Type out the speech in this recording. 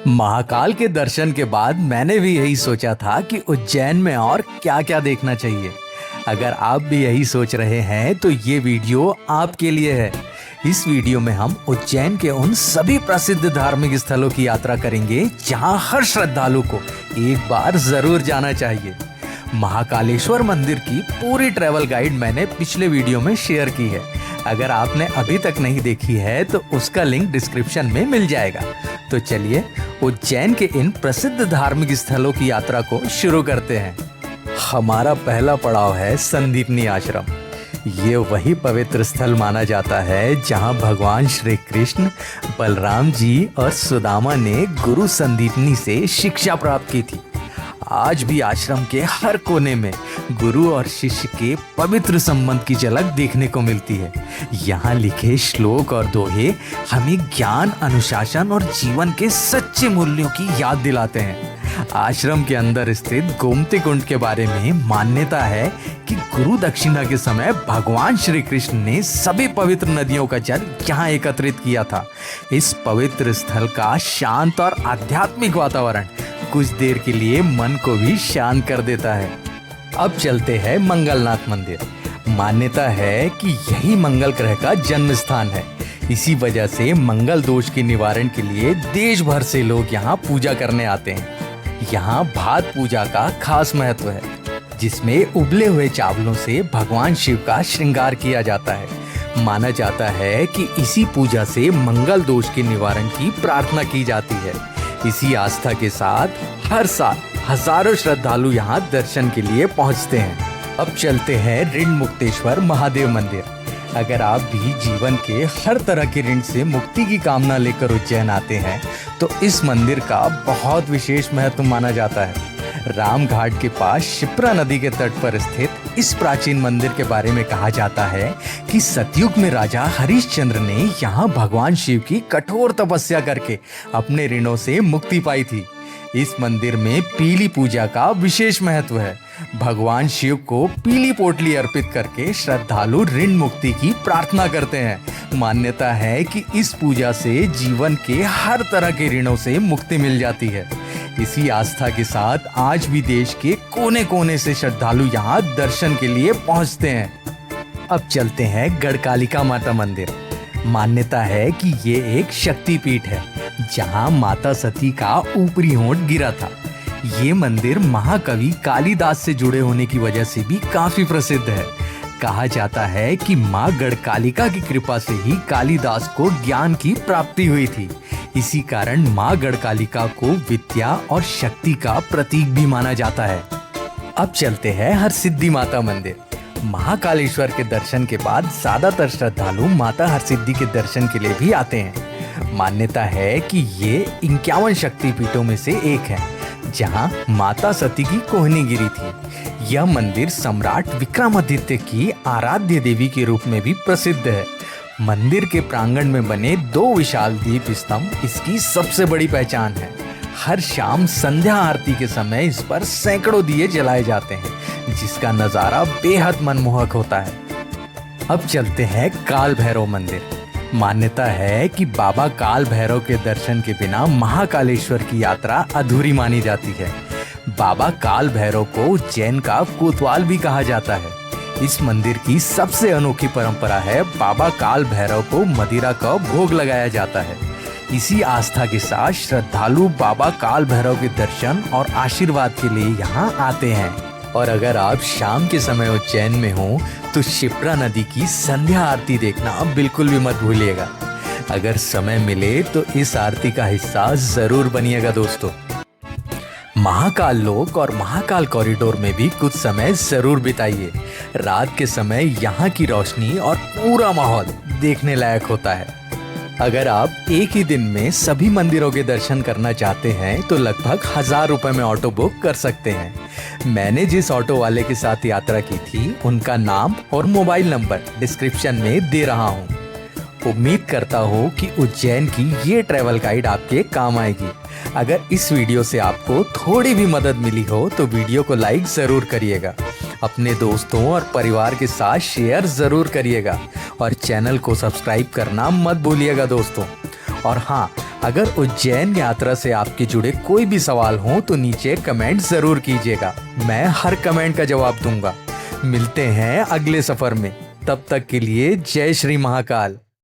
महाकाल के दर्शन के बाद मैंने भी यही सोचा था कि उज्जैन में और क्या क्या देखना चाहिए। अगर आप भी यही सोच रहे हैं तो ये वीडियो आपके लिए है। इस वीडियो में हम उज्जैन के उन सभी प्रसिद्ध धार्मिक स्थलों की यात्रा करेंगे जहां हर श्रद्धालु को एक बार जरूर जाना चाहिए। महाकालेश्वर मंदिर की पूरी ट्रैवल गाइड मैंने पिछले वीडियो में शेयर की है। अगर आपने अभी तक नहीं देखी है तो उसका लिंक डिस्क्रिप्शन में मिल जाएगा। तो चलिए उज्जैन के इन प्रसिद्ध धार्मिक स्थलों की यात्रा को शुरू करते हैं। हमारा पहला पड़ाव है संदीपनी आश्रम। ये वही पवित्र स्थल माना जाता है जहां भगवान श्री कृष्ण, बलराम जी और सुदामा ने गुरु संदीपनी से शिक्षा प्राप्त की थी। आज भी आश्रम के हर कोने में गुरु और शिष्य के पवित्र संबंध की झलक देखने को मिलती है। यहाँ लिखे श्लोक और दोहे हमें ज्ञान, अनुशासन और जीवन के सच्चे मूल्यों की याद दिलाते हैं। आश्रम के अंदर स्थित गोमती कुंड के बारे में मान्यता है कि गुरु दक्षिणा के समय भगवान श्री कृष्ण ने सभी पवित्र नदियों का जल यहाँ एकत्रित किया था। इस पवित्र स्थल का शांत और आध्यात्मिक वातावरण कुछ देर के लिए मन को भी शांत कर देता है। अब चलते हैं मंगलनाथ मंदिर। मान्यता है कि यही मंगल ग्रह का जन्म स्थान है। इसी वजह से मंगल दोष के निवारण के लिए देश भर से लोग यहाँ पूजा करने आते हैं। यहाँ भात पूजा का खास महत्व है, जिसमें उबले हुए चावलों से भगवान शिव का श्रृंगार किया जाता है। माना जाता है कि इसी पूजा से मंगल दोष के निवारण की प्रार्थना की जाती है। इसी आस्था के साथ हर साल हजारों श्रद्धालु यहाँ दर्शन के लिए पहुँचते हैं। अब चलते हैं ऋण मुक्तेश्वर महादेव मंदिर। अगर आप भी जीवन के हर तरह के ऋण से मुक्ति की कामना लेकर उज्जैन आते हैं तो इस मंदिर का बहुत विशेष महत्व माना जाता है। राम घाट के पास शिप्रा नदी के तट पर स्थित इस प्राचीन मंदिर के बारे में कहा जाता है कि सतयुग में राजा हरिश्चंद्र ने यहाँ भगवान शिव की कठोर तपस्या करके अपने ऋणों से मुक्ति पाई थी। इस मंदिर में पीली पूजा का विशेष महत्व है। भगवान शिव को पीली पोटली अर्पित करके श्रद्धालु ऋण मुक्ति की प्रार्थना करते हैं। मान्यता है कि इस पूजा से जीवन के हर तरह के ऋणों से मुक्ति मिल जाती है। इसी आस्था के साथ आज भी देश के कोने कोने से श्रद्धालु यहाँ दर्शन के लिए पहुँचते हैं। अब चलते हैं गढ़कालिका माता मंदिर। मान्यता है कि ये एक शक्तिपीठ है जहाँ माता सती का ऊपरी होंठ गिरा था। ये मंदिर महाकवि कालिदास से जुड़े होने की वजह से भी काफी प्रसिद्ध है। कहा जाता है कि माँ गढ़कालिका की कृपा से ही कालिदास को ज्ञान की प्राप्ति हुई थी। इसी कारण माँ गढ़कालिका को विद्या और शक्ति का प्रतीक भी माना जाता है। अब चलते हैं हरसिद्धि माता मंदिर। महाकालेश्वर के दर्शन के बाद ज्यादातर श्रद्धालु माता हरसिद्धि के दर्शन के लिए भी आते हैं। मान्यता है कि ये 51 शक्तिपीठों में से एक है जहां माता सती की कोहनी गिरी थी। यह मंदिर सम्राट विक्रमादित्य की आराध्य देवी के रूप में भी प्रसिद्ध है। मंदिर के प्रांगण में बने 2 विशाल दीप स्तंभ इसकी सबसे बड़ी पहचान है। हर शाम संध्या आरती के समय इस पर सैकड़ों दिए जलाए जाते हैं, जिसका नजारा बेहद मनमोहक होता है। अब चलते हैं काल भैरव मंदिर। मान्यता है कि बाबा काल भैरव के दर्शन के बिना महाकालेश्वर की यात्रा अधूरी मानी जाती है। बाबा काल भैरव को उज्जैन का कोतवाल भी कहा जाता है। इस मंदिर की सबसे अनोखी परंपरा है बाबा काल भैरव को मदिरा का भोग लगाया जाता है। इसी आस्था के साथ श्रद्धालु बाबा काल भैरव के दर्शन और आशीर्वाद के लिए यहाँ आते हैं। और अगर आप शाम के समय उज्जैन में हो तो शिप्रा नदी की संध्या आरती देखना बिल्कुल भी मत भूलिएगा। अगर समय मिले तो इस आरती का हिस्सा जरूर बनिएगा दोस्तों। महाकाल लोक और महाकाल कॉरिडोर में भी कुछ समय जरूर बिताइए। रात के समय यहाँ की रोशनी और पूरा माहौल देखने लायक होता है। अगर आप एक ही दिन में सभी मंदिरों के दर्शन करना चाहते हैं तो लगभग 1000 रुपए में ऑटो बुक कर सकते हैं। मैंने जिस ऑटो वाले के साथ यात्रा की थी उनका नाम और मोबाइल नंबर डिस्क्रिप्शन में दे रहा हूँ। उम्मीद करता हूँ कि उज्जैन की ये ट्रैवल गाइड आपके काम आएगी। अगर इस वीडियो से आपको थोड़ी भी मदद मिली हो तो वीडियो को लाइक जरूर करिएगा। अपने दोस्तों और परिवार के साथ शेयर जरूर करिएगा और चैनल को सब्सक्राइब करना मत भूलिएगा दोस्तों। और हाँ, अगर उज्जैन यात्रा से आपके जुड़े कोई भी सवाल हो तो नीचे कमेंट जरूर कीजिएगा, मैं हर कमेंट का जवाब दूंगा। मिलते हैं अगले सफर में, तब तक के लिए जय श्री महाकाल।